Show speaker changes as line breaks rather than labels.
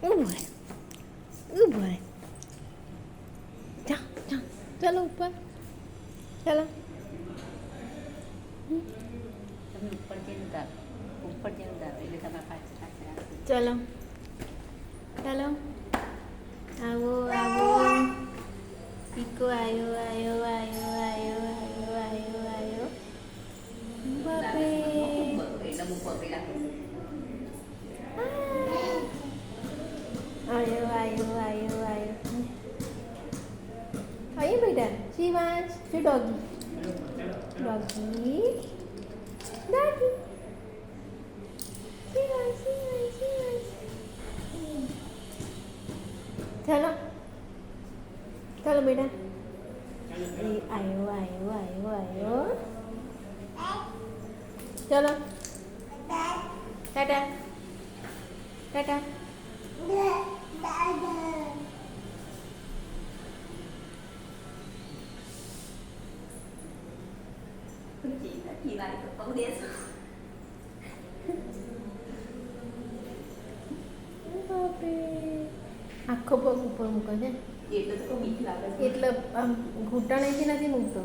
ઊભો રહે, ઊભો રહે. જા જા, ચાલો ઉપર, ચાલો.
તમે ઉપર જઈને ઉતારો, ઉપર જઈને ઉતારો એટલે તમારા પાછળ પાછળ આવશે.
ચાલો ચાલો, આવો આવો, પીકો આવ્યો આવ્યો આવ્યો આવ્યો આવ્યો આવ્યો આવ્યો. બાપે
એટલે હું પકડી રાખું.
આવ્યો આવ્યો આવ્યો આવ્યો. અહીં બેટા શિવાંશ, જો doggy doggy doggy. Shivansh Shivansh Shivansh. ચાલો ચાલો બેટા. એ આવ્યો આવ્યો આવ્યો આવ્યો. ચાલો Tata Tata.
Chị lại có đĩa
બાપરે, આખો પગ ઉપર મૂકે છે
એટલે તો બીક લાગે છે.
એટલે આમ ઘૂંટણેથી નથી મૂકતો.